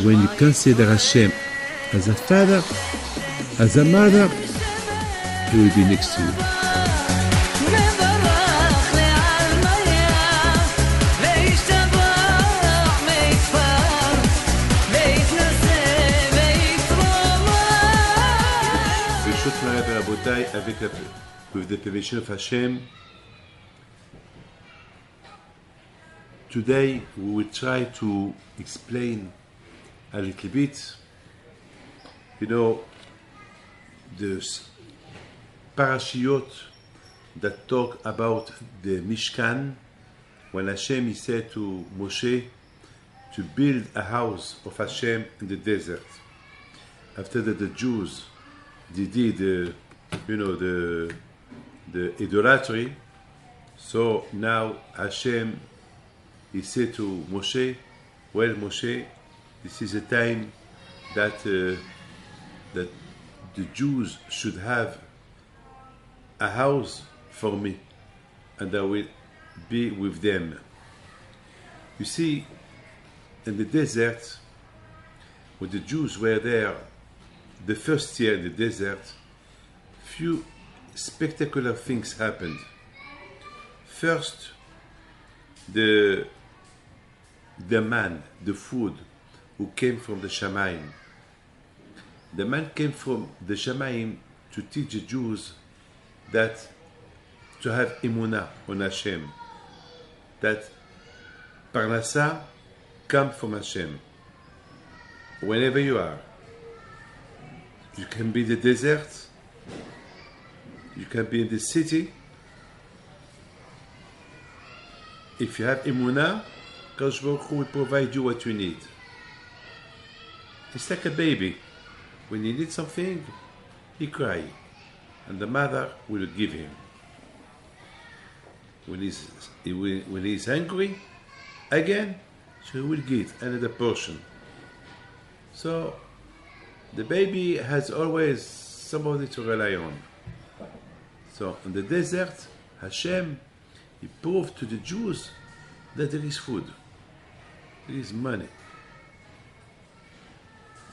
When you consider Hashem as a father, as a mother, He will be next to you. With the permission of Hashem, today we will try to explain a little bit, the parashiyot that talk about the Mishkan, when Hashem he said to Moshe to build a house of Hashem in the desert. After that, the Jews they did the idolatry. So now Hashem he said to Moshe, well, Moshe, this is a time that that the Jews should have a house for me, and I will be with them. You see, in the desert, when the Jews were there, the first year in the desert, few spectacular things happened. First, the man, the food, who came from the Shamayim. The man came from the Shamayim to teach the Jews that to have emunah on Hashem, that parnasa comes from Hashem. Whenever you are, you can be in the desert, you can be in the city. If you have emunah, Kadosh Baruch Hu will provide you what you need. It's like a baby. When he needs something, he cries, and the mother will give him. When he's hungry, again, she will get another portion. So the baby has always somebody to rely on. So in the desert, Hashem, he proved to the Jews that there is food, there is money,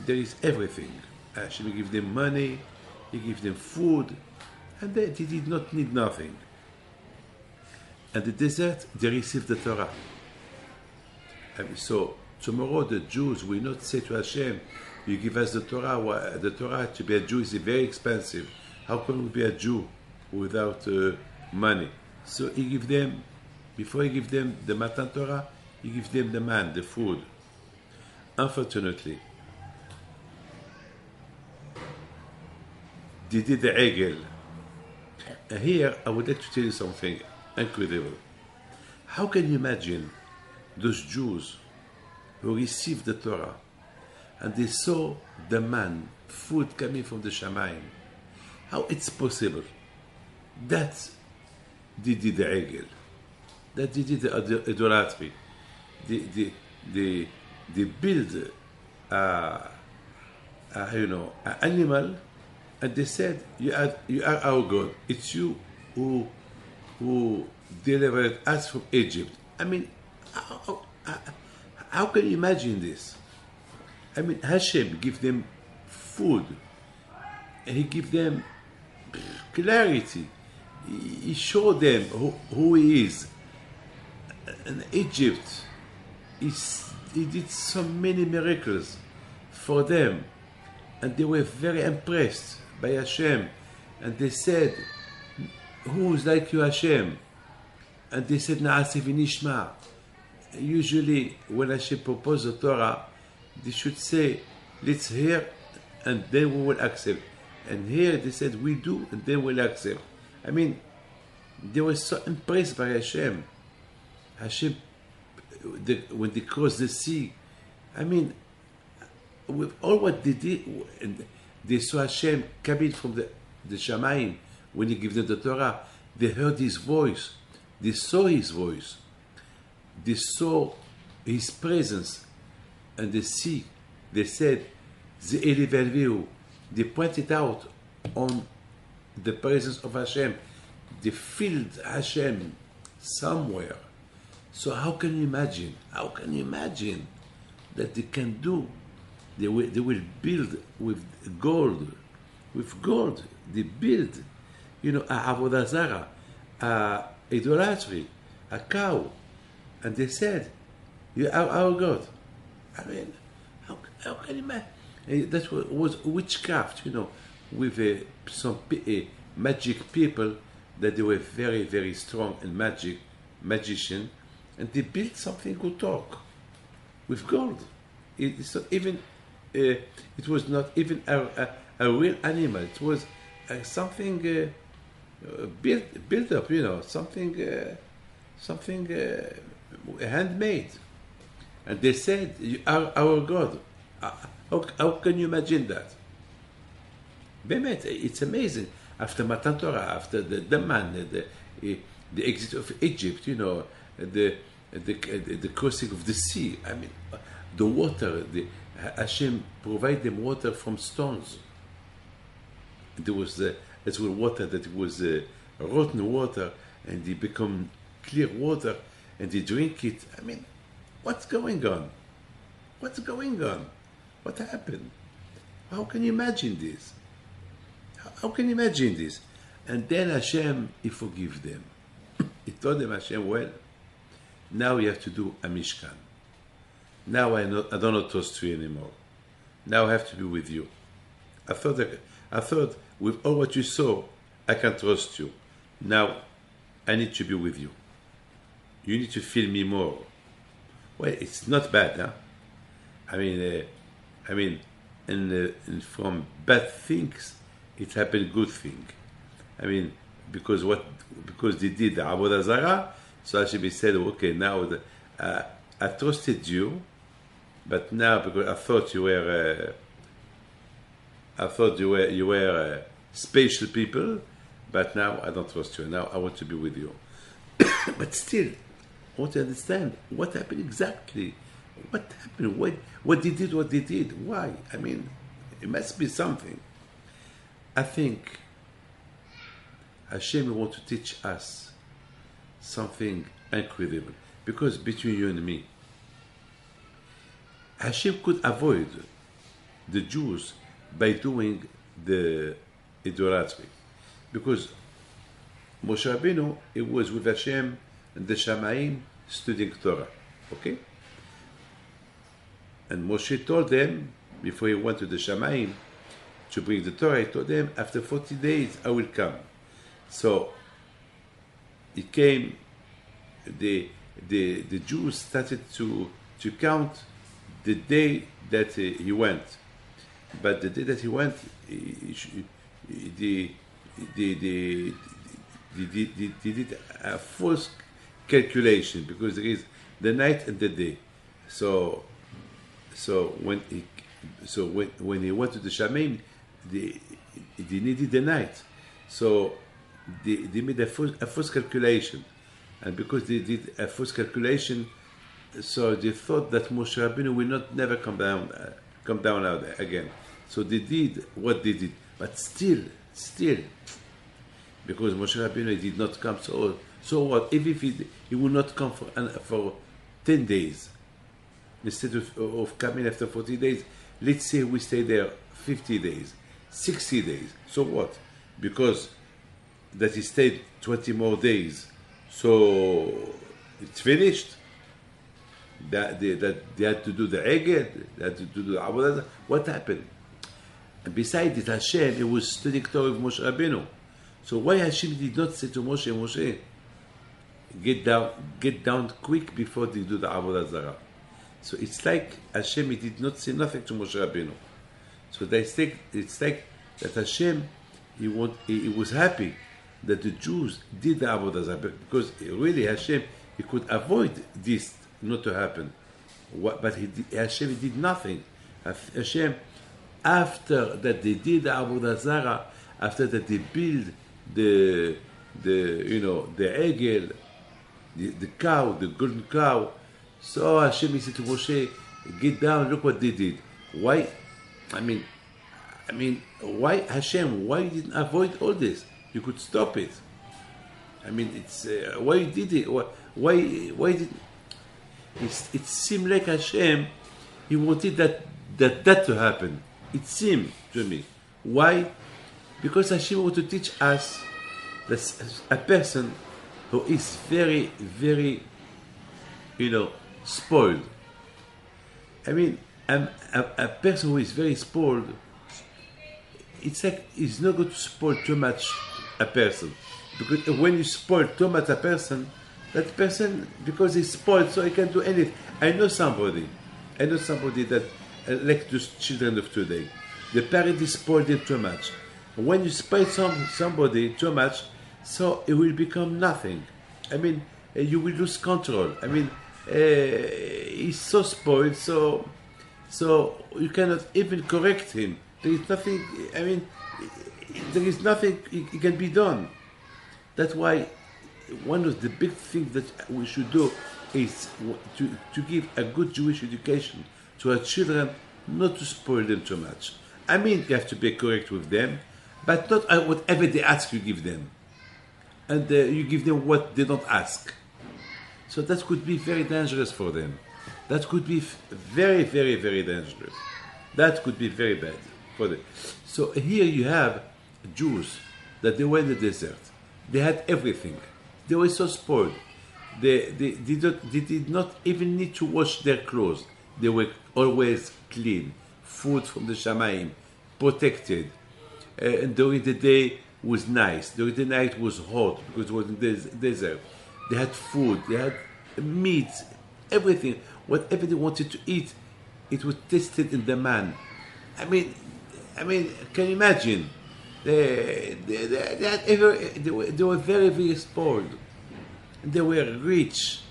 there is everything. Hashem give them money, he gives them food, and they did not need nothing. And the desert, they received the Torah. So tomorrow the Jews will not say to Hashem, you give us the Torah. The Torah to be a Jew is very expensive. How can we be a Jew without money? So he give them, before he give them the Matan Torah, he gives them the man, the food. Unfortunately, they did the Egel. And here I would like to tell you something incredible. How can you imagine those Jews who received the Torah and they saw the man, food coming from the Shamayim? How it's possible that they did the Egel, that they did the idolatry, they build an animal, and they said, you are our God. It's you who delivered us from Egypt. I mean, how can you imagine this? I mean, Hashem give them food, and He give them clarity. He showed them who He is. In Egypt, He did so many miracles for them, and they were very impressed by Hashem, and they said, who is like you, Hashem? And they said, Na'aseh v'nishma. Usually, when Hashem proposed the Torah, they should say, let's hear, and then we will accept. And here they said, we do, and then we'll accept. I mean, they were so impressed by Hashem. Hashem, when they crossed the sea, I mean, with all what they did, and they saw Hashem coming from the Shamayim when He gave them the Torah. They heard His voice. They saw His voice. They saw His presence, and they see. They said, "The Elivelvihu." They pointed out on the presence of Hashem. They filled Hashem somewhere. So how can you imagine? How can you imagine that they can do? They will build with gold. With gold, they build, a avodah zarah, a idolatry, a cow, and they said, "You are our God." I mean, how can you imagine? That was witchcraft, with some magic people that they were very, very strong in magician, and they built something to talk with gold. It's not even. It was not even a real animal. It was something built up, something handmade. And they said, "You are our God." How can you imagine that? Bemet, it's amazing. After Matan Torah, after the man, the exit of Egypt, the crossing of the sea. I mean, the water. Hashem provided them water from stones. There was water that was rotten water, and they become clear water, and they drink it. I mean, what's going on? What's going on? What happened? How can you imagine this? How can you imagine this? And then Hashem, He forgive them. He told them, Hashem, well, now you have to do a Mishkan. Now I don't not trust you anymore. Now I have to be with you. I thought with all what you saw, I can trust you. Now I need to be with you. You need to feel me more. Well, it's not bad, huh? I mean, and from bad things, it happened good thing. I mean, because they did the Avodah Zarah, so Hashem said, okay, now I trusted you, but now because I thought you were special people, but now I don't trust you. Now I want to be with you. But still, I want to understand what happened exactly. What happened? What they did? Why? I mean, it must be something. I think Hashem wants to teach us something incredible. Because between you and me, Hashem could avoid the Jews by doing the idolatry. Because Moshe Rabbeinu, he was with Hashem and the Shamayim studying Torah. Okay? And Moshe told them, before he went to the Shamayim to bring the Torah, he told them, after 40 days I will come. So he came, the Jews started to count the day that he went. But the day that he went, they did a false calculation, because there is the night and the day. So when he went to the Shamayim, they needed the night. So they made a false calculation, and because they did a false calculation, so they thought that Moshe Rabbeinu will never come down out again. So they did what they did, but still, because Moshe Rabbeinu did not come. So what? Even if he would not come for 10 days, instead of coming after 40 days, let's say we stay there 50 days, 60 days. So what? Because that he stayed 20 more days, so it's finished. That they had to do the Eged, they had to do the Avodah. What happened? And besides it, Hashem, he was studying Torah with Moshe Rabbeinu. So why Hashem did not say to Moshe, get down quick before they do the Avodah Zarah? So it's like Hashem, he did not say nothing to Moshe Rabbeinu. So it's like that Hashem, he was happy that the Jews did the Avodah Zarah, because really Hashem, he could avoid this not to happen. But Hashem did nothing. Hashem, after that they did the Avodah Zarah, after that they built the the egel, the cow, the golden cow. So Hashem, he said to Moshe, get down, look what they did. Why? I mean, why Hashem? Why you didn't avoid all this? You could stop it. I mean, it's why you did it? Why did it seemed like Hashem? He wanted that to happen. It seemed to me. Why? Because Hashem wanted to teach us that a person who is very, very, spoiled. I mean, a person who is very spoiled, it's like it's not good to spoil too much a person. Because when you spoil too much a person, that person, because he's spoiled, so he can do anything. I know somebody that like those children of today. The parents spoiled them too much. When you spoil somebody too much, so it will become nothing. I mean, you will lose control. I mean, he's so spoiled, so you cannot even correct him. There is nothing. I mean, there is nothing it can be done. That's why one of the big things that we should do is to give a good Jewish education to our children, not to spoil them too much. I mean, you have to be correct with them, but not whatever they ask you give them. And you give them what they don't ask. So that could be very dangerous for them. That could be very, very, very dangerous. That could be very bad for them. So here you have Jews that they were in the desert. They had everything. They were so spoiled. They did not even need to wash their clothes. They were always clean. Food from the Shamayim, protected. And during the day was nice. During the night was hot because it was in the desert. They had food. They had meat. Everything. Whatever they wanted to eat, it was tasted in the man. I mean, can you imagine? They were very, very spoiled. They were rich.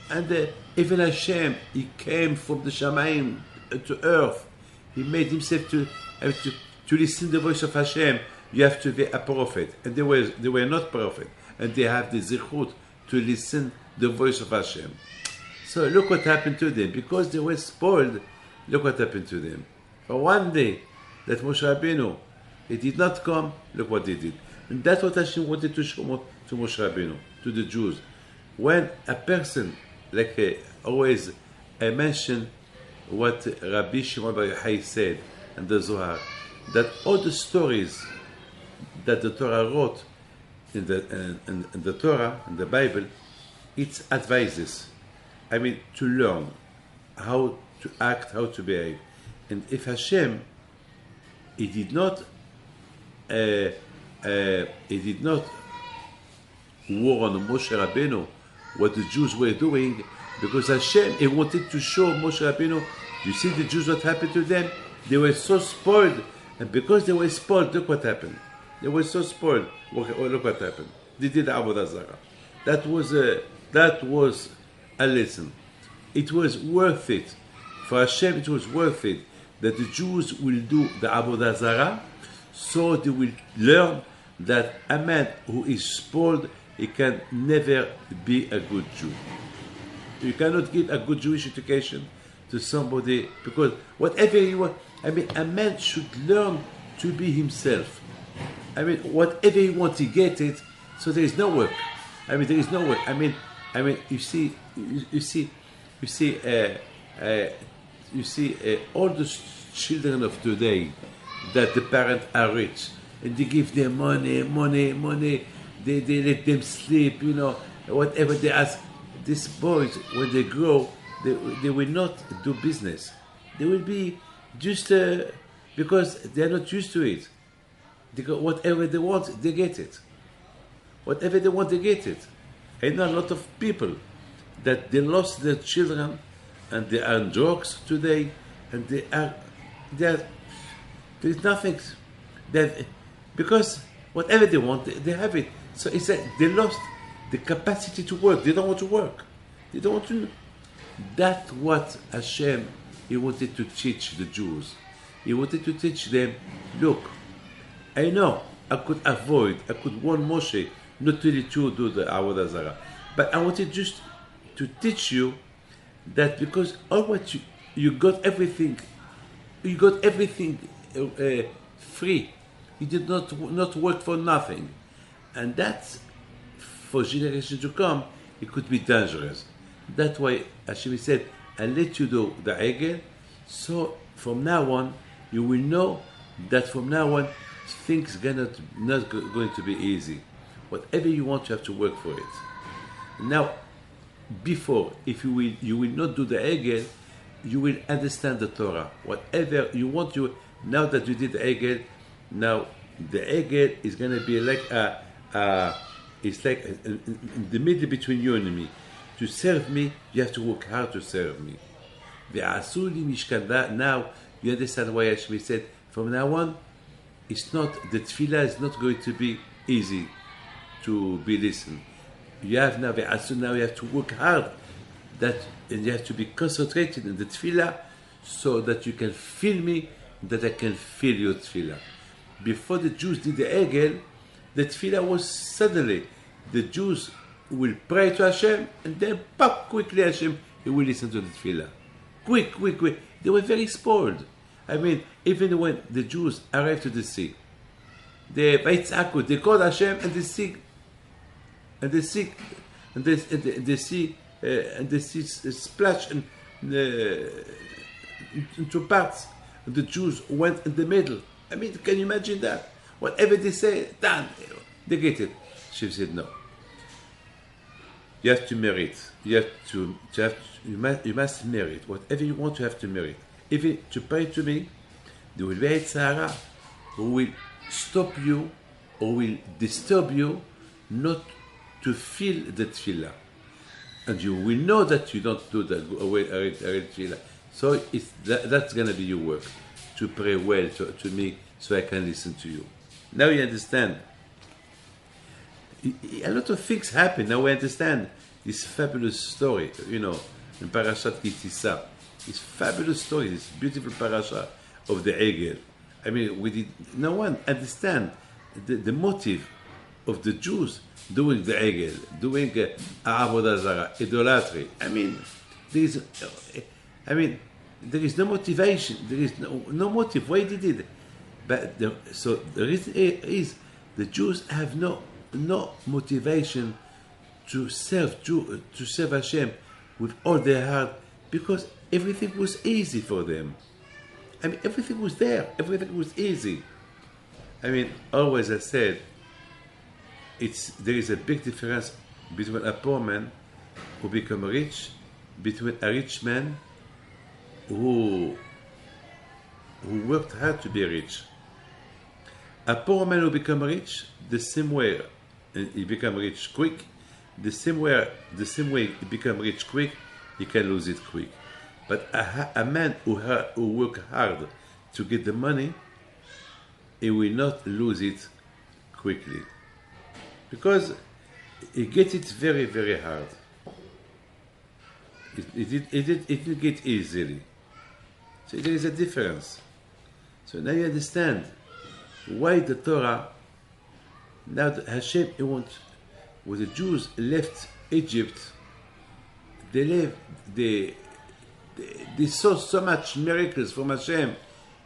And even Hashem, he came from the Shamayim to earth. He made himself to listen to the voice of Hashem. You have to be a prophet. And they were not prophet. And they have the zichut to listen the voice of Hashem. So look what happened to them. Because they were spoiled, look what happened to them. For one day, that Moshe Rabbeinu, he did not come, look what they did. And that's what Hashem wanted to show to Moshe Rabbeinu, to the Jews. When a person, like always, I mention what Rabbi Shimon Bar Yochai said in the Zohar, that all the stories that the Torah wrote in the Torah, in the Bible, it's advices. I mean, to learn how to act, how to behave. And if Hashem, he did not war on Moshe Rabbeinu, what the Jews were doing, because Hashem, he wanted to show Moshe Rabbeinu, you see the Jews, what happened to them? They were so spoiled, and because they were spoiled, look what happened. They were so spoiled, look what happened. They did the Avodah Zarah. That was a lesson. It was worth it. For Hashem, it was worth it that the Jews will do the Avodah Zarah, so they will learn that a man who is spoiled, he can never be a good Jew. You cannot give a good Jewish education to somebody, because whatever you want, I mean, a man should learn to be himself. I mean, whatever he wants, he gets it, so there is no work. I mean, there is no work. I mean, you see, all the children of today, that the parents are rich, and they give them money. They let them sleep, whatever they ask. These boys, when they grow, they will not do business. They will be just because they are not used to it. They go, whatever they want, they get it. Whatever they want, they get it. I know a lot of people that they lost their children and they are on drugs today, and there is nothing that, because whatever they want, they have it. So it's like they lost the capacity to work. They don't want to work. They don't want to. That's what Hashem he wanted to teach the Jews. He wanted to teach them, look, I know I could warn Moshe not to let you do the Avodah Zarah. But I wanted just to teach you that because all what you got everything, free. You did not work for nothing. And that's, for generations to come, it could be dangerous. That's why Hashem said, I'll let you do the Egel, so from now on, you will know that from now on, things are not going to be easy. Whatever you want, you have to work for it. Now, before, if you will not do the Egel, you will understand the Torah. Whatever you want, now that you did the Egel, now the Egel is going to be like it's like in the middle between you and me. To serve me, you have to work hard to serve me. Ve'asu li mishkan. Now you understand why Hashem said, from now on, it's not, the tefillah is not going to be easy to be listened. You have now you have to work hard, and you have to be concentrated in the tefillah so that you can feel me, that I can feel your tefillah. Before the Jews did the Egel, the tefillah was suddenly, the Jews will pray to Hashem, and then pop, quickly Hashem, he will listen to the tefillah. Quick. They were very spoiled. I mean, even when the Jews arrived to the sea, they called Hashem, and the sea splashed into parts. And the Jews went in the middle. I mean, can you imagine that? Whatever they say, done. They get it. She said, no. You have to merit. You must merit. Whatever you want, you have to merit. Even to pray to me, there will be a Tzara who will stop you or will disturb you not to feel the tefillah. And you will know that you don't do the tefillah. So that's going to be your work, to pray well to me so I can listen to you. Now you understand. A lot of things happen. Now we understand this fabulous story, in Parashat Ki Tisa. This fabulous story, this beautiful parasha of the Egel. I mean, no one understand the motive of the Jews doing the Egel, doing Avodah Zarah, idolatry. I mean, there is no motivation. There is no motive. Why did it? But the reason is the Jews have no motivation to serve Hashem with all their heart, because everything was easy for them. I mean, everything was there. Everything was easy. I mean, always I said, there is a big difference between a poor man who become rich, between a rich man who worked hard to be rich. A poor man who become rich, the same way he become rich quick, the same way he become rich quick, he can lose it quick. But a man who work hard to get the money, he will not lose it quickly, because he gets it very, very hard. It didn't get easily. So there is a difference. So now you understand why the Torah, now Hashem, when the Jews left Egypt, they saw so much miracles from Hashem.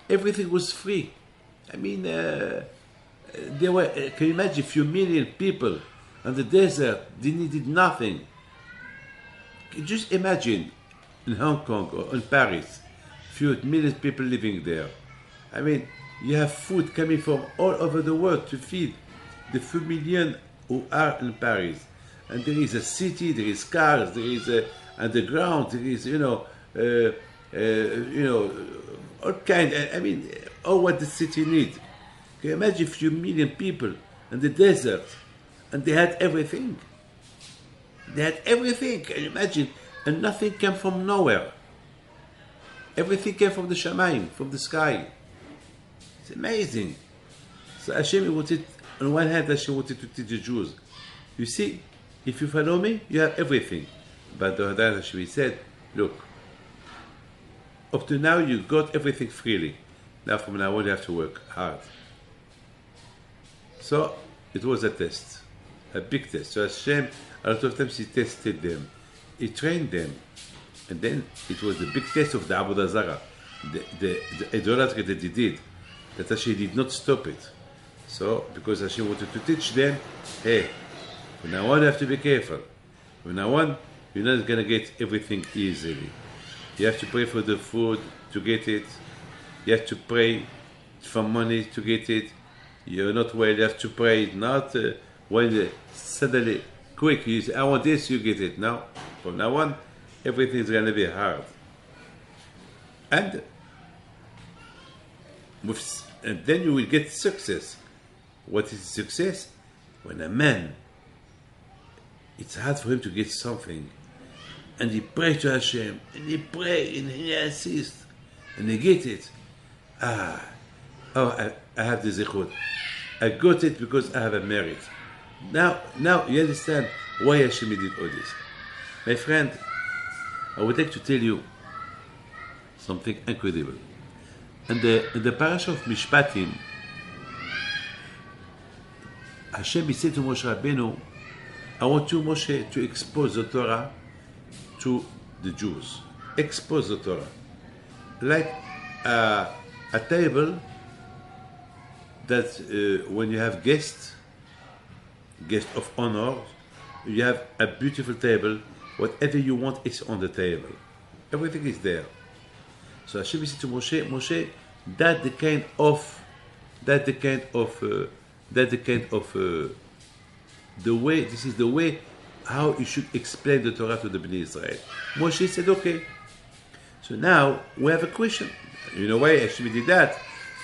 Everything was free. I mean, there were, can you imagine, a few million people on the desert, they needed nothing. Just imagine in Hong Kong or in Paris, few million people living there. I mean, you have food coming from all over the world to feed the few million who are in Paris. And there is a city, there is cars, there is underground, there is, all kind. I mean, all what the city needs. Can you imagine a few million people in the desert, and they had everything. They had everything. Can you imagine? And nothing came from nowhere. Everything came from the Shamayim, from the sky. It's amazing. So Hashem wanted, on one hand, Hashem wanted to teach the Jews, you see, if you follow me, you have everything. But on the other hand, Hashem said, look, up to now you got everything freely. Now from now on you have to work hard. So it was a test, a big test. So Hashem, a lot of times he tested them, he trained them, and then it was the big test of the Avodah Zarah, the idolatry that they did, that Hashem did not stop it. So because Hashem wanted to teach them, hey, from now on you have to be careful. From now on, you're not going to get everything easily. You have to pray for the food to get it. You have to pray for money to get it. You're not well, you have to pray. Not when suddenly, quick, you say, I want this, you get it. Now, from now on, everything is going to be hard. And then you will get success. What is success? When a man, it's hard for him to get something, and he pray to Hashem, and he pray, and he insists, and he get it. I have the zichut. I got it because I have a merit. Now you understand why Hashem did all this. My friend, I would like to tell you something incredible. In the parasha of Mishpatim, Hashem said to Moshe Rabbeinu, I want you, Moshe, to expose the Torah to the Jews. Expose the Torah. Like a table that when you have guests of honor, you have a beautiful table. Whatever you want is on the table. Everything is there. So Hashem said to Moshe, Moshe, that's the kind of the way. This is the way how you should explain the Torah to the Bnei Israel. Moshe said, okay. So now we have a question. You know why Hashem did that?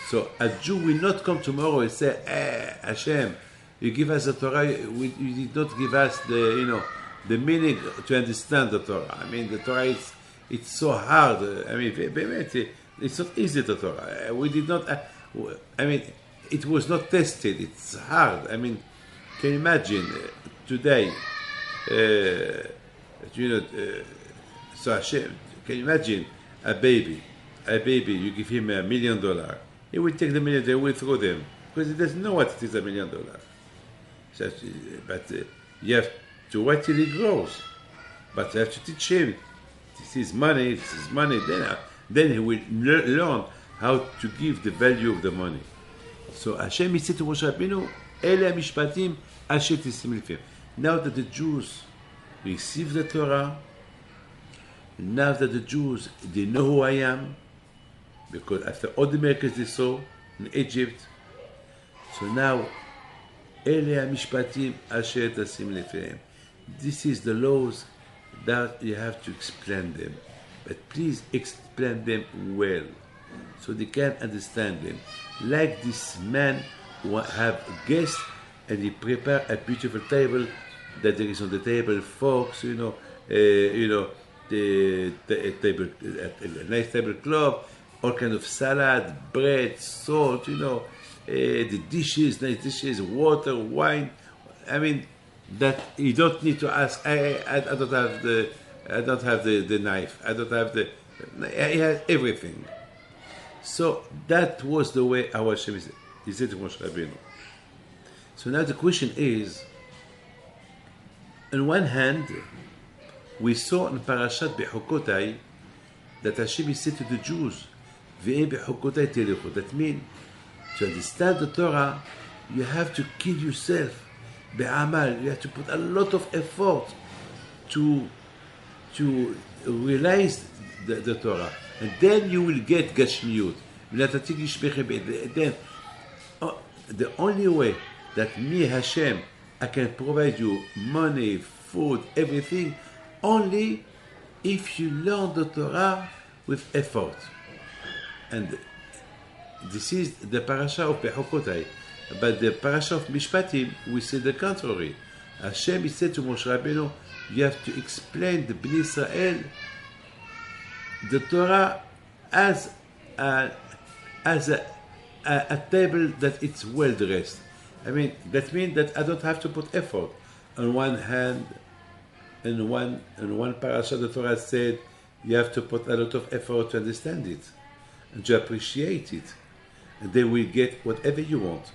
So a Jew will not come tomorrow and say, Hashem, you give us the Torah, you did not give us the meaning to understand the Torah. I mean, the Torah it's so hard. I mean, it's not easy, the Torah. We did not, I mean, it was not tested. It's hard. I mean, can you imagine today, so Hashem, can you imagine a baby, you give him $1 million, he will take the $1 million, they will throw them, because he doesn't know what it is $1 million. So, but you have to wait till he grows, but you have to teach him, this is money, then he will learn how to give the value of the money. So Hashem said to Moshe Rabbeinu, Ele mishpatim asher tisim lefim. Now that the Jews receive the Torah, now that the Jews, they know who I am, because after all the miracles they saw in Egypt, so now, Ele mishpatim asher tisim lefim. This is the laws that you have to explain them. But please explain them well, so they can understand them. Like this man who have guests and he prepare a beautiful table, that there is on the table forks, the table, a nice tablecloth, all kind of salad, bread, salt, the dishes, nice dishes, water, wine. I mean, that you don't need to ask. I don't have the knife. I don't have he has everything. So that was the way our Hashem he said to Moshe Rabbeinu. So now the question is, on one hand, we saw in Parashat Bechukotai that Hashem said to the Jews, Ve'em bechukotai telichu. That means, to understand the Torah, you have to kill yourself. Be'amal, you have to put a lot of effort to realize the Torah. And then you will get Gashmiut. Then, the only way that me, Hashem, I can provide you money, food, everything, only if you learn the Torah with effort. And this is the parasha of Bechukotai. But the parasha of Mishpatim, we say the contrary. Hashem said to Moshe Rabbeinu, you have to explain the Bnei Israel the Torah as a table that it's well dressed. I mean, that means that I don't have to put effort. On one hand, in one parasha, the Torah said, you have to put a lot of effort to understand it and to appreciate it. And then we get whatever you want.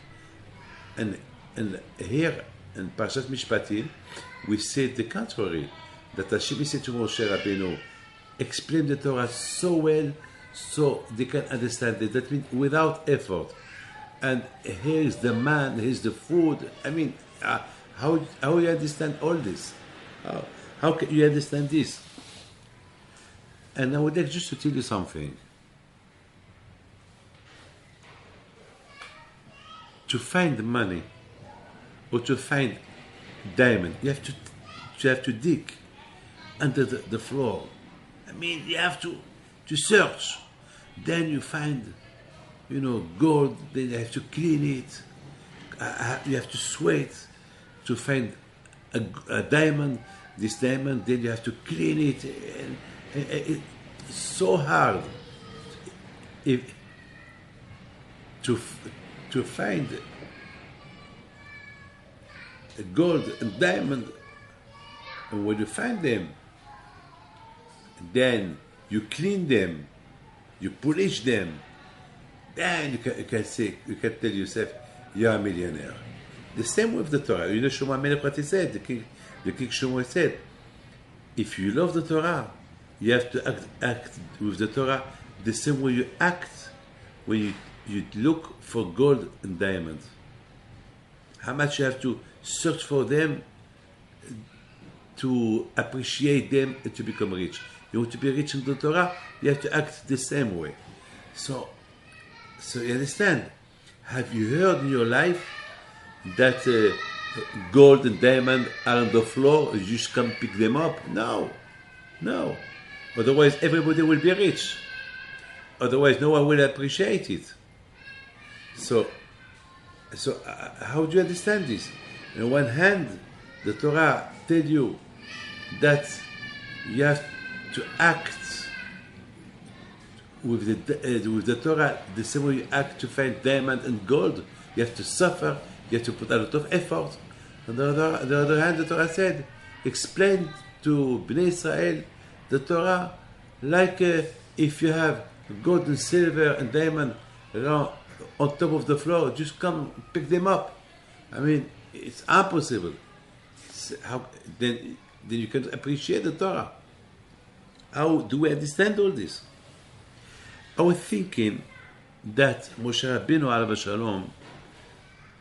And here in Parashat Mishpatim, we say the contrary, that Hashem said to Moshe Rabbeinu, explain the Torah so well, so they can understand it. That means without effort. And here is the man, here is the food. I mean, how you understand all this? How can you understand this? And I would like just to tell you something. To find money or to find diamond, you have to dig under the floor. I mean, you have to search. Then you find, gold. Then you have to clean it. You have to sweat to find a diamond. This diamond, then you have to clean it. And it's so hard to find gold and diamond. And when you find them, then you clean them, you polish them, then you can tell yourself, you're a millionaire. The same with the Torah. Shlomo HaMelech, what he said, the king Shlomo said, if you love the Torah, you have to act with the Torah the same way you act when you look for gold and diamonds. How much you have to search for them to appreciate them and to become rich. You want to be rich in the Torah, you have to act the same way. So you understand? Have you heard in your life that gold and diamond are on the floor, you just come pick them up? No. Otherwise, everybody will be rich. Otherwise, no one will appreciate it. So how do you understand this? On one hand, the Torah tells you that you have to act with the Torah the same way you act to find diamond and gold. You have to suffer. You have to put a lot of effort. On the other hand, the Torah said, explain to Bnei Israel the Torah like if you have gold and silver and diamond around on top of the floor, just come pick them up. I mean, it's impossible. Then you can appreciate the Torah. How do we understand all this? I was thinking that Moshe Rabbeinu alav shalom,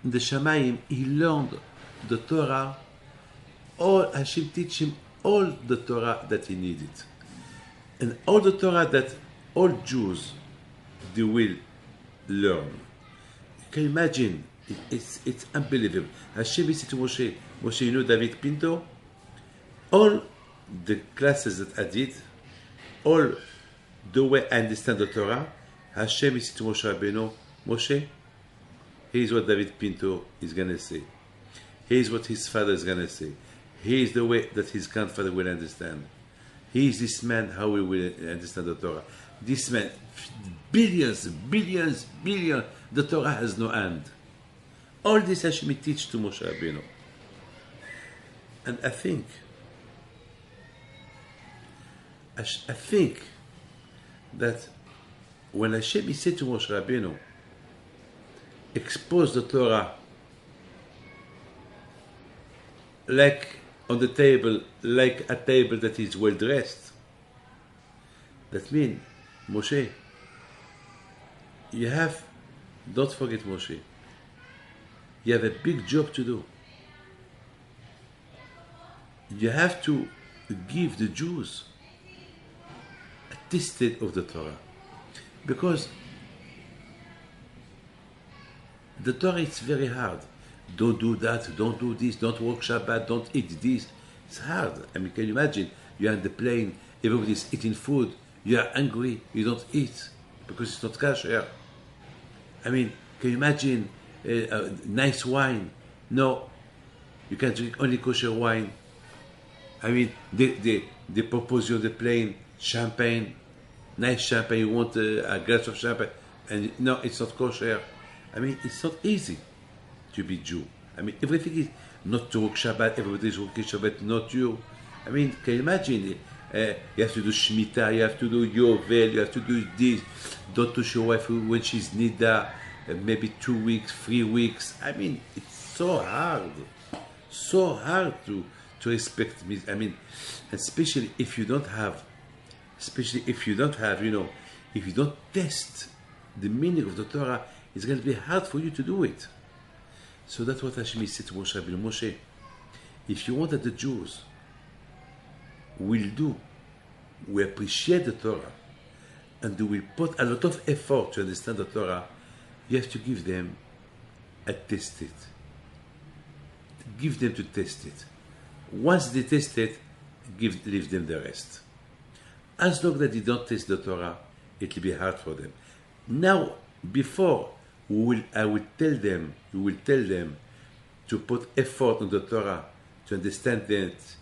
in the Shamayim, he learned the Torah. All Hashem teach him all the Torah that he needed, and all the Torah that all Jews they will learn. You can imagine, it's unbelievable. Hashem said to Moshe, David Pinto, all the classes that I did, all the way I understand the Torah, Hashem said to Moshe Rabbeinu, Moshe, here's what David Pinto is going to say. Here's what his father is going to say. Here's the way that his grandfather will understand. Here's this man, how he will understand the Torah. This man, billions, the Torah has no end. All this Hashem teach to Moshe Rabbeinu. And I think that when Hashem said to Moshe Rabbeinu, expose the Torah like on the table, like a table that is well dressed, that means, Moshe, don't forget Moshe, you have a big job to do. You have to give the Jews a taste of the Torah. Because the Torah is very hard. Don't do that, don't do this, don't work Shabbat, don't eat this. It's hard. I mean, can you imagine? You're on the plane, everybody's eating food, you are hungry, you don't eat because it's not kosher. I mean, can you imagine nice wine? No, you can drink only kosher wine. I mean, they propose you on the plane champagne, nice champagne. You want a glass of champagne, and no, it's not kosher. I mean, it's not easy to be Jew. I mean, everything is not to work Shabbat. Everybody is working Shabbat, not you. I mean, can you imagine? You have to do Shemitah, you have to do Yovel, you have to do this. Don't touch your wife when she's Nida, maybe 2 weeks, 3 weeks. I mean, it's so hard to respect me. I mean, especially if you don't have, if you don't test the meaning of the Torah, it's going to be hard for you to do it. So that's what Hashem said to Moshe Rabbeinu. Moshe, if you want that the Jews will appreciate the Torah, and they will put a lot of effort to understand the Torah, you have to give them a test it. Give them to test it. Once they test it, leave them the rest. As long as they don't test the Torah, it will be hard for them. Now, before we will tell them to put effort on the Torah, to understand it,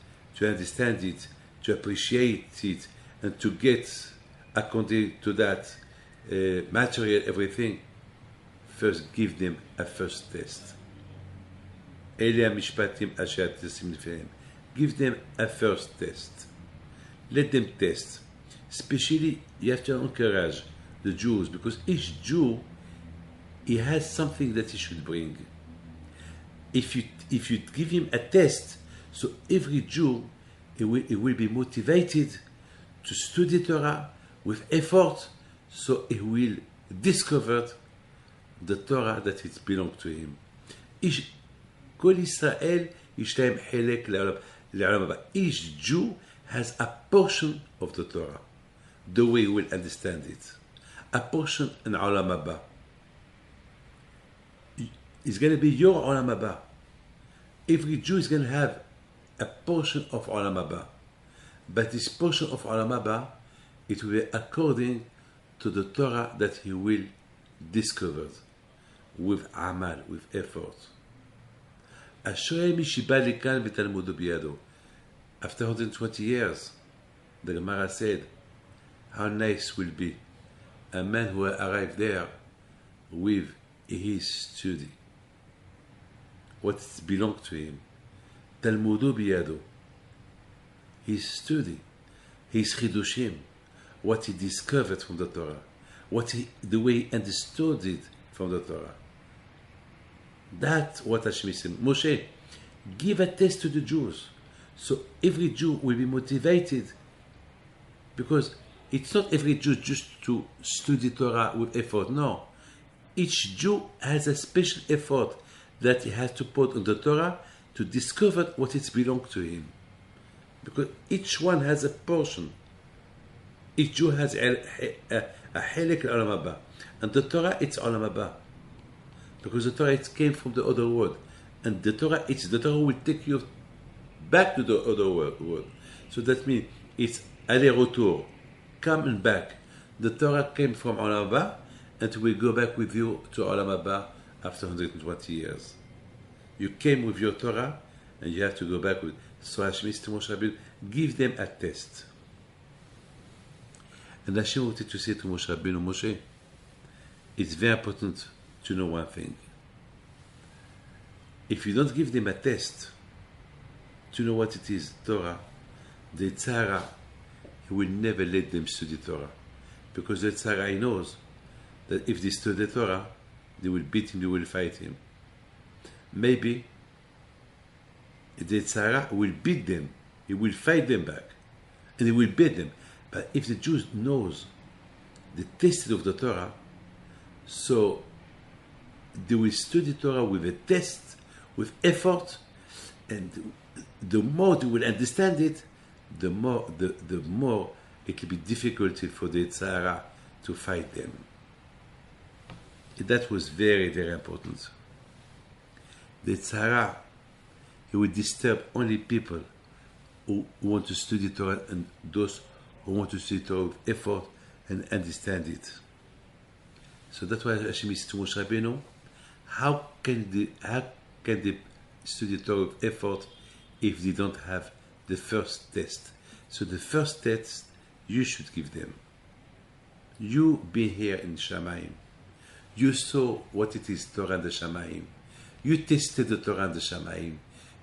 to appreciate it, and to get, according to that, material, everything. First, give them a first test. Give them a first test. Let them test. Especially, you have to encourage the Jews, because each Jew, he has something that he should bring. If you give him a test, so every Jew, he will be motivated to study Torah with effort, so he will discover the Torah that it belongs to him. כל ישראל יש להם חלק לעולם הבא. Each Jew has a portion of the Torah, the way he will understand it. A portion in עולם הבא. It's going to be your עולם הבא. Every Jew is going to have a portion of עולם הבא. But this portion of עולם הבא, it will be according to the Torah that he will discover with amal, with effort. After 120 years, the Gemara said, how nice will be a man who arrived there with his study. What belonged to him. Talmudu biyado. His study, his chidushim, what he discovered from the Torah, the way he understood it from the Torah. That's what Hashem said. Moshe, give a test to the Jews, so every Jew will be motivated, because it's not every Jew just to study Torah with effort. No, each Jew has a special effort that he has to put on the Torah to discover what it belongs to him, because each one has a portion. Each Jew has a halek l'olam haba, and the Torah it's olam haba. Because the Torah it came from the other world, and the Torah will take you back to the other world. So that means it's aller-retour, come and back. The Torah came from Olam Haba, and will go back with you to Olam Haba after 120 years. You came with your Torah, and you have to go back with. So Hashem said to Moshe Rabbeinu, give them a test. And Hashem wanted to say to Moshe Rabbeinu, Moshe, it's very important to know one thing. If you don't give them a test to know what it is, Torah, the Tzara, he will never let them study Torah. Because the Tzara, he knows that if they study Torah, they will beat him, they will fight him. Maybe the Tzara will beat them, he will fight them back, and he will beat them. But if the Jews knows the test of the Torah, so they will study Torah with a test, with effort, and the more they will understand it, the more it will be difficult for the Tzara to fight them. That was very, very important. The Tzara, he will disturb only people who want to study Torah, and those who want to study Torah with effort and understand it. So that's why Hashem said to Moshe Rabbeinu, how can they study Torah with effort if they don't have the first test? So the first test you should give them. You be here in Shamayim. You saw what it is, Torah and the Shamayim. You tasted the Torah and the Shamayim.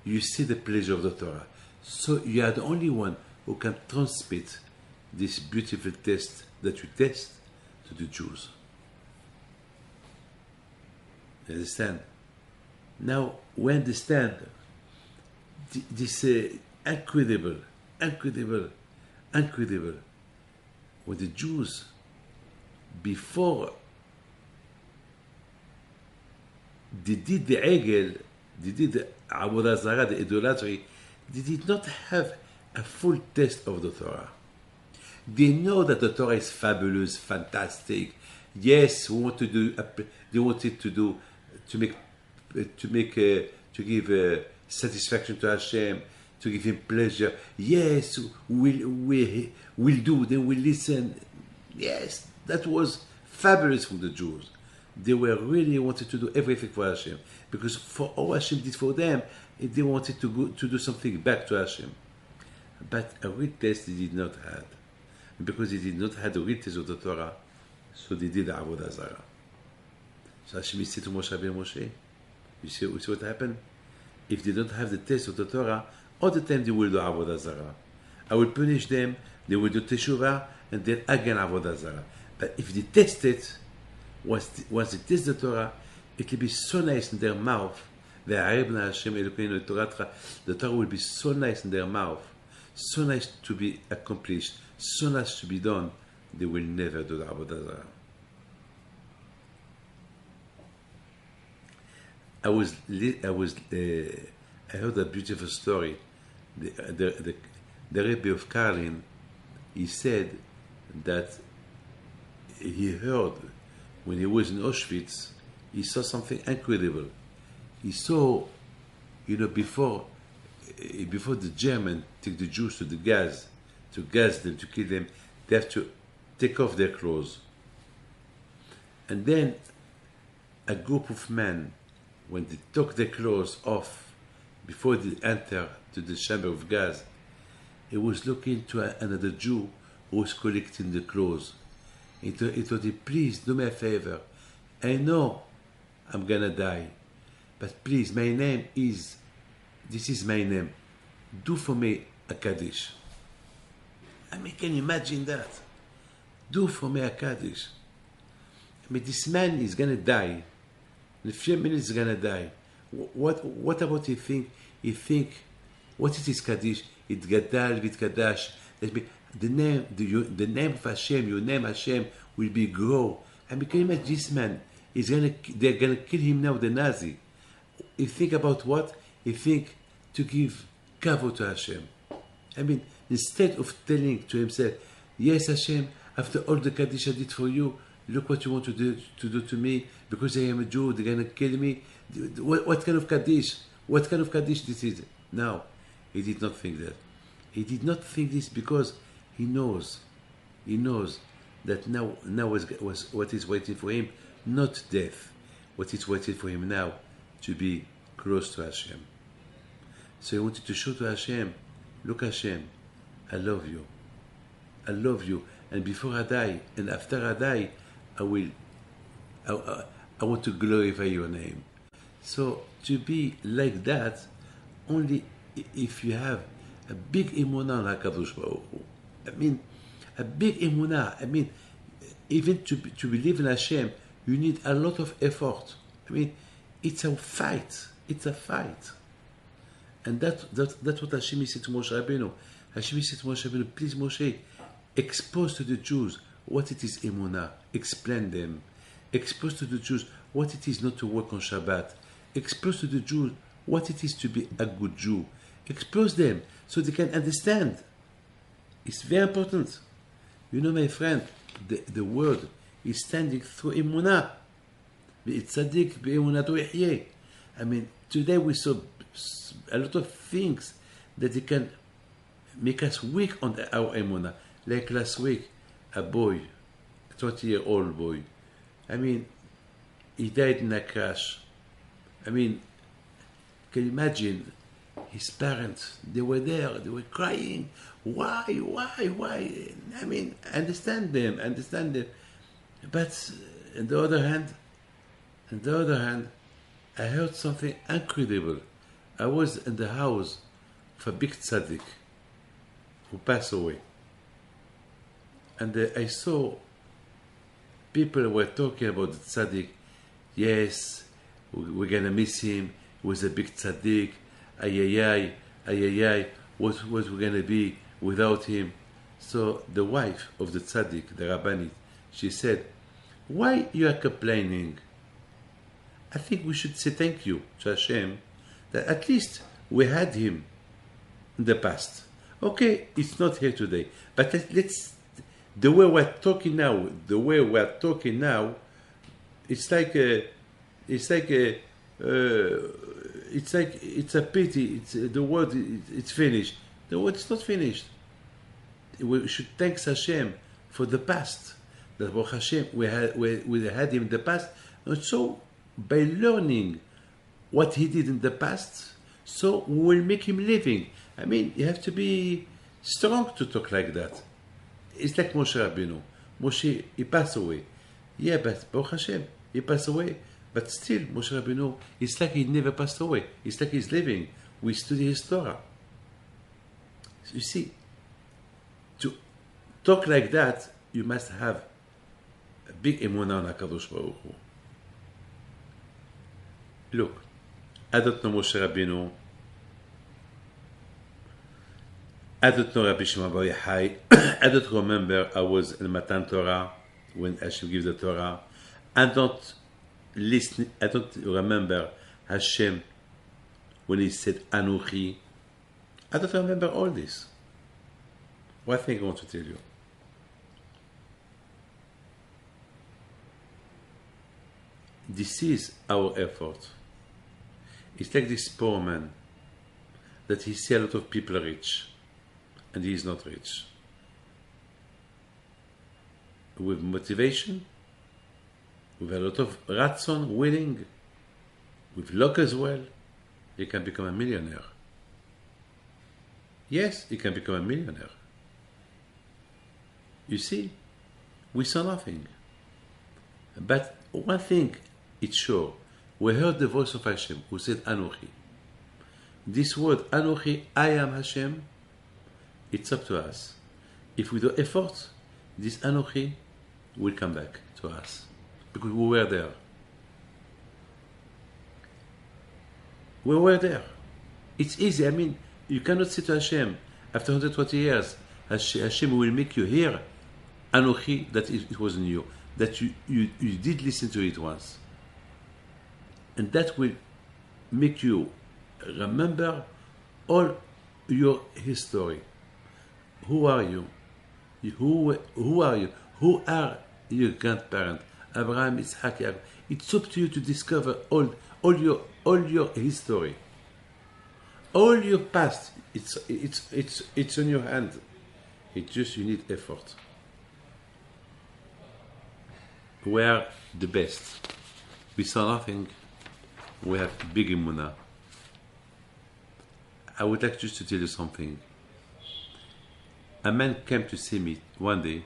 You see the pleasure of the Torah. So you are the only one who can transmit this beautiful test that you test to the Jews. You understand? Now we understand this incredible, when the Jews, before they did the Egel, they did the Avodah Zarah, the idolatry, they did not have a full test of the Torah. They know that the Torah is fabulous, fantastic. Yes, we want to do. They wanted to do to give satisfaction to Hashem, to give Him pleasure. Yes, we'll do. Then we'll listen. Yes, that was fabulous from the Jews. They were really wanted to do everything for Hashem, because for all Hashem did for them, they wanted to do something back to Hashem. But a real test they did not have. Because they did not have the real test of the Torah, so they did the Avodah Zarah. So Hashem said to Moshe Rabbeinu, Moshe, you see what happened? If they don't have the test of the Torah, all the time they will do Avodah Zarah. I will punish them, they will do Teshuvah, and then again Avodah Zarah. But if they test it, once they test the Torah, it will be so nice in their mouth. The Torah will be so nice in their mouth, so nice to be accomplished, so nice to be done, they will never do the Avodah Zarah. I heard a beautiful story. The Rebbe of Karlin, he said that he heard when he was in Auschwitz, he saw something incredible. He saw, before the Germans take the Jews to gas them, to kill them, they have to take off their clothes. And then a group of men, when they took their clothes off, before they enter to the chamber of gas, he was looking to another Jew who was collecting the clothes. He told him, please do me a favor. I know I'm gonna die, but please, this is my name. Do for me a Kaddish. Can you imagine that? Do for me a Kaddish. This man is gonna die. In a few minutes he's gonna die. What about he think? What is his Kaddish? It Gadal vit Kadash. The name of Hashem, your name Hashem, will be grow. Can you imagine this man? They're gonna kill him now, the Nazi. He think about what? He think to give kavod to Hashem. Instead of telling to himself, yes Hashem, after all the Kaddish I did for you, look what you want to do to me, because I am a Jew, they're gonna kill me. What kind of Kaddish? What kind of Kaddish this is? No, he did not think that. He did not think this because he knows that now was what is waiting for him, not death. What is waiting for him now, to be close to Hashem. So he wanted to show to Hashem, look Hashem, I love you, and before I die, and after I die, I want to glorify your name. So to be like that, only if you have a big emunah on HaKadosh Baruch Hu. A big emunah. Even to believe in Hashem, you need a lot of effort. It's a fight. And that's what Hashem said to Moshe Rabbeinu. Hashem said to Moshe Rabbeinu, please Moshe, expose to the Jews what it is emunah. Explain them. Expose to the Jews what it is not to work on Shabbat. Expose to the Jews what it is to be a good Jew. Expose them so they can understand. It's very important. My friend, the word is standing through emunah. Tzaddik be'emunato yahyeh. Today we saw a lot of things that they can make us weak on our emunah. Like last week, a boy, a 20-year-old boy, he died in a crash. Can you imagine? His parents, they were there, they were crying. Why? Understand them. But on the other hand, I heard something incredible. I was in the house of a big tzaddik. who passed away. And I saw people were talking about the tzaddik. Yes, we're gonna miss him. He was a big tzaddik. Ay, what was we gonna be without him? So the wife of the tzaddik, the Rabbanit, she said, why you are complaining? I think we should say thank you to Hashem that at least we had him in the past. Okay, it's not here today, but let's, the way we're talking now, it's like it's a pity. The word, it's finished. The word is not finished. We should thank Hashem for the past. That Baruch Hashem, we had him in the past. And so by learning what he did in the past, so we will make him living. I mean, you have to be strong to talk like that. It's like Moshe Rabbeinu. Moshe, he passed away. Yeah, but Baruch Hashem, he passed away. But still, Moshe Rabbeinu, it's like he never passed away. It's like he's living. We study his Torah. You see, to talk like that, you must have a big emunah on HaKadosh Baruch Hu. Look, I don't know Moshe Rabbeinu. I don't know Rabbi Shimon Bar Yochai. I don't remember I was in Matan Torah when Hashem gives the Torah. I don't remember Hashem when he said Anuchi. I don't remember all this. One thing I want to tell you. This is our effort. It's like this poor man that he sees a lot of people rich and he is not rich. With motivation, with a lot of ratzon, willing, with luck as well, he can become a millionaire. Yes, he can become a millionaire. You see, we saw nothing. But one thing, it's sure, we heard the voice of Hashem who said Anochi. This word Anochi, I am Hashem, it's up to us. If we do effort, this Anochi will come back to us. Because we were there. We were there. It's easy. I mean, you cannot say to Hashem, after 120 years, Hashem will make you hear Anochi, that it wasn't you. That you did listen to it once. And that will make you remember all your history. Who are you? Who are you? Who are your grandparents? Abraham, Isaac, Yaakov. It's up to you to discover all your history. All your past. It's on your hand. It's just you need effort. We are the best. We saw nothing. We have big emunah. I would like just to tell you something. A man came to see me one day.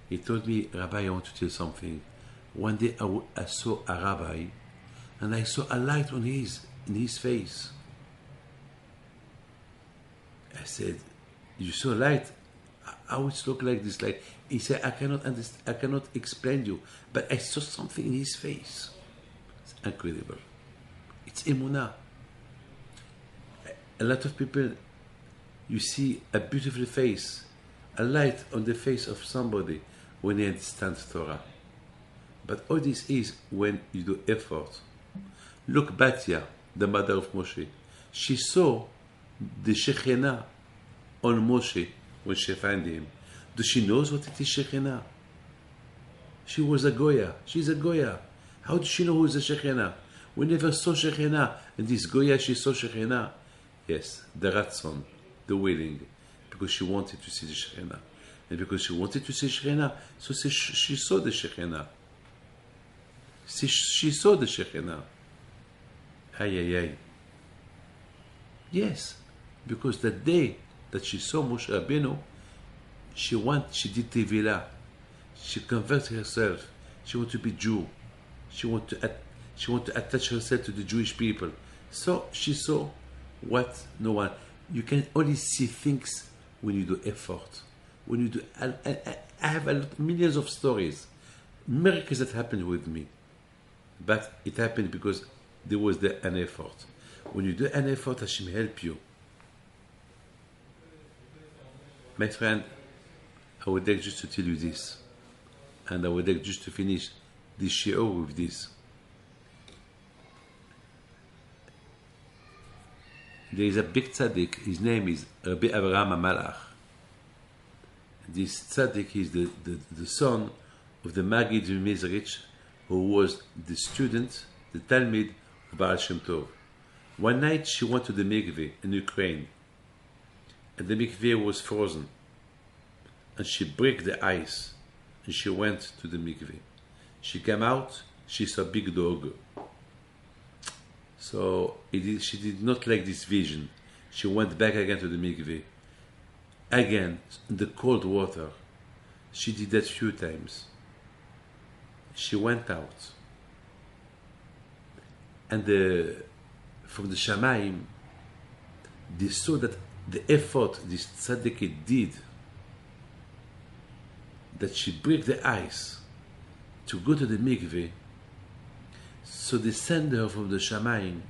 He told me, Rabbi, I want to tell you something. One day I saw a rabbi, and I saw a light in his face. I said, you saw light? How it look like this light? He said, I cannot explain you, but I saw something in his face. It's incredible. It's emunah. A lot of people, you see a beautiful face, a light on the face of somebody when they understand Torah. But all this is when you do effort. Look, Batya, the mother of Moshe, she saw the Shekhinah on Moshe when she found him. Does she know what it is Shekhinah? She was a Goya. She's a Goya. How does she know who is the Shekhinah? We never saw Shekhinah. And this Goya, she saw Shekhinah. Yes, the Ratzon, the willing, because she wanted to see the Shekhinah. And because she wanted to see Shekhinah, so she saw the Shekhinah. She saw the Shekhinah. Ay. Yes, because the day that she saw Moshe Rabbeinu, she did Tevilah. She converted herself. She wanted to be Jew. She wanted to attach herself to the Jewish people. So she saw what no one. You can only see things when you do effort, when you do. I have millions of stories, miracles that happened with me, but it happened because there was an effort. When you do an effort, Hashem help you. My friend, I would like just to tell you this, and I would like just to finish this shiur with this. There is a big tzaddik, his name is Rabbi Avraham HaMalach. This tzaddik is the son of the Maggid Mezrich, who was the student, the Talmid of Baal Shem Tov. One night she went to the mikveh in Ukraine, and the mikveh was frozen. And she broke the ice, and she went to the mikveh. She came out, she saw a big dog. So she did not like this vision. She went back again to the mikveh. Again, in the cold water. She did that few times. She went out. And from the Shamayim, they saw that the effort this tzaddik did, that she broke the ice to go to the mikveh. So they send her from the Shamayim,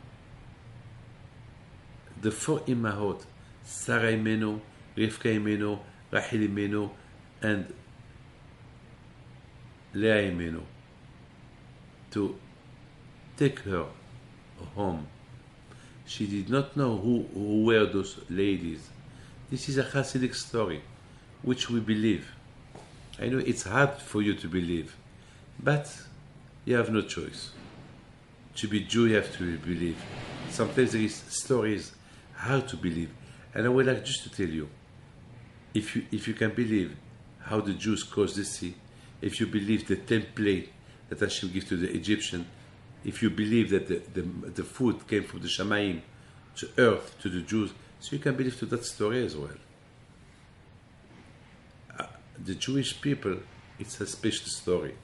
the four Imahot, Sarah Imenu, Rivka Imenu, Rachel Imenu, and Leah Imenu, to take her home. She did not know who were those ladies. This is a Hasidic story, which we believe. I know it's hard for you to believe, but you have no choice. To be Jew, you have to believe. Sometimes there is stories how to believe, and I would like just to tell you, if you can believe how the Jews crossed the sea, if you believe the template that Hashem gave to the Egyptian, if you believe that the food came from the Shamayim to earth to the Jews, so you can believe to that story as well. The Jewish people, it's a special story.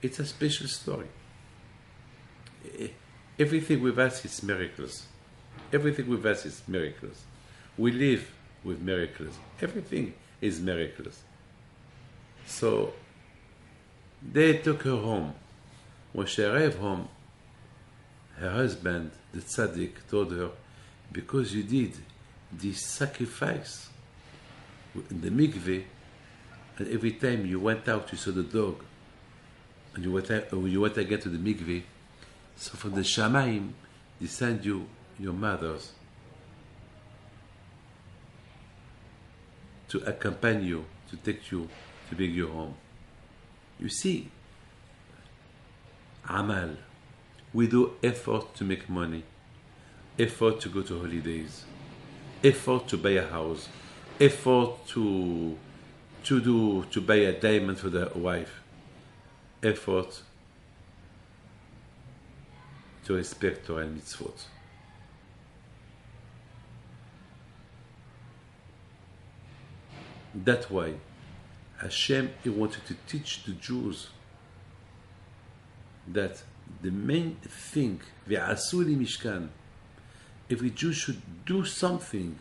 It's a special story. Everything with us is miracles. Everything with us is miracles. We live with miracles. Everything is miracles. So they took her home. When she arrived home, her husband, the tzaddik, told her, because you did this sacrifice in the mikveh, and every time you went out, you saw the dog, and you went again to the mikveh, so from the Shamayim, they send you your mothers to accompany you, to take you, to bring you home. You see, Amal, we do effort to make money, effort to go to holidays, effort to buy a house, effort to buy a diamond for the wife, effort to respect Torah and mitzvot. That's why Hashem, He wanted to teach the Jews that the main thing, ve'asu li mishkan, every Jew should do something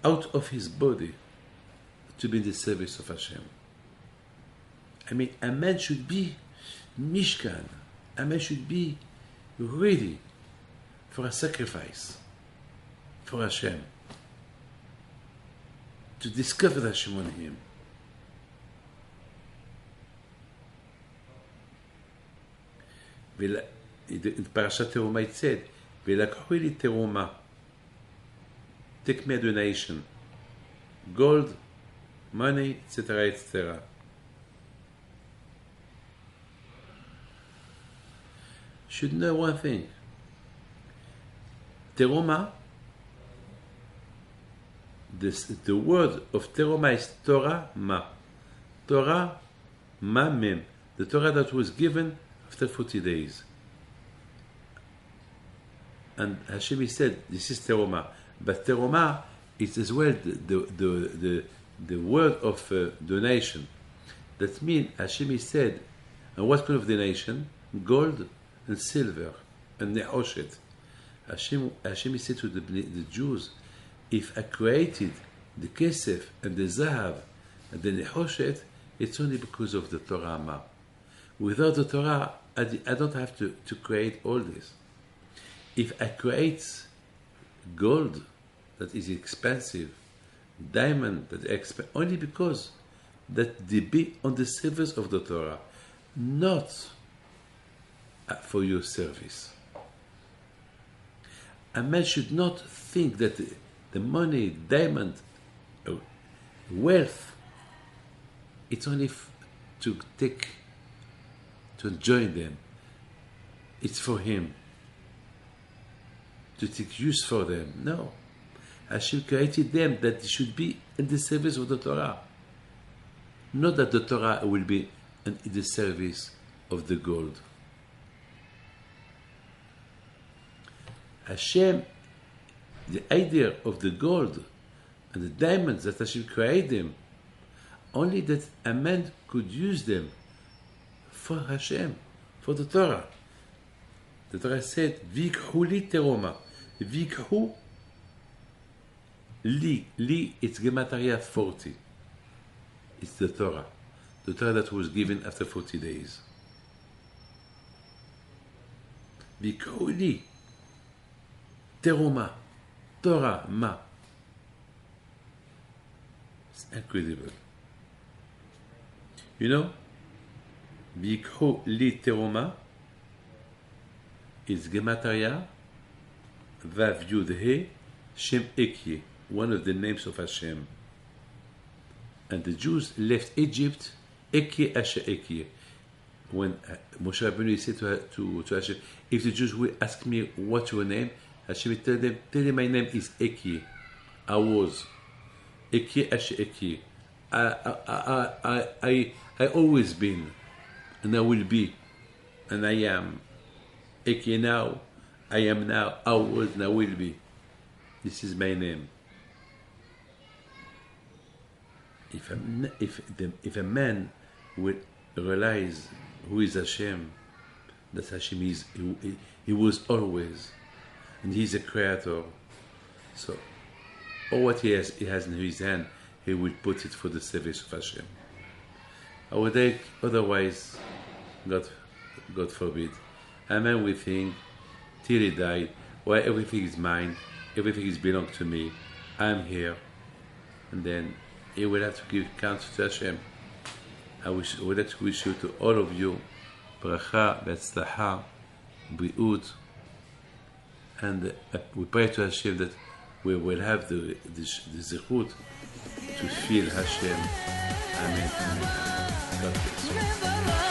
out of his body to be in the service of Hashem. I mean, a man should be mishkan. A man should be ready for a sacrifice for Hashem, to discover Hashem on him. In Parashat Teruma it said, "V'lakhu li teruma." Take me a donation, gold, money, etc., etc. Should know one thing. Teruma, the word of teruma is Torah ma. Torah ma mem. The Torah that was given after 40 days. And Hashem said, this is teruma. But teruma is as well the word of donation. That means Hashem said, and what kind of donation? Gold and silver and ne'oshet. Hashem said to the Jews, if I created the kesef and the zahav and the nechoshet, it's only because of the Torah ma. Without the Torah, I don't have to create all this. If I create gold that is expensive, diamond that is expensive, only because that they be on the service of the Torah, not for your service. A man should not think that the money, diamond, wealth, it's only to enjoy them. It's for him to take use for them. No. Hashem created them that they should be in the service of the Torah. Not that the Torah will be in the service of the gold. Hashem, the idea of the gold and the diamonds that Hashem created them, only that a man could use them for Hashem, for the Torah. The Torah said, Vikhu li teroma. Vikhu li, it's Gematria 40. It's the Torah that was given after 40 days. Vikhu li teroma, Torah ma. It's incredible. You know, Vikhu li teroma is Gematria Vav Yud He Shem Ekye, one of the names of Hashem. And the Jews left Egypt, Ekye Asher Ekye. When Moshe Rabbeinu said to Hashem, if the Jews will ask me what's your name, Hashem will tell them my name is Ekye. I was Ekye Asher Ekye. I always been, and I will be, and I am. Ekye now, I am now, I was, and I will be. This is my name. If a man will realize who is Hashem, that Hashem is, he was always, and He is a creator. So, all what he has in his hand, he will put it for the service of Hashem. Otherwise, God forbid, a man will think till he died, well, everything is mine, everything is belong to me, I'm here, and then he will have to give counsel to Hashem. I would like to wish you, to all of you, bracha, betzlacha, briut, and we pray to Hashem that we will have the zechut to feel Hashem. Amen. God bless you.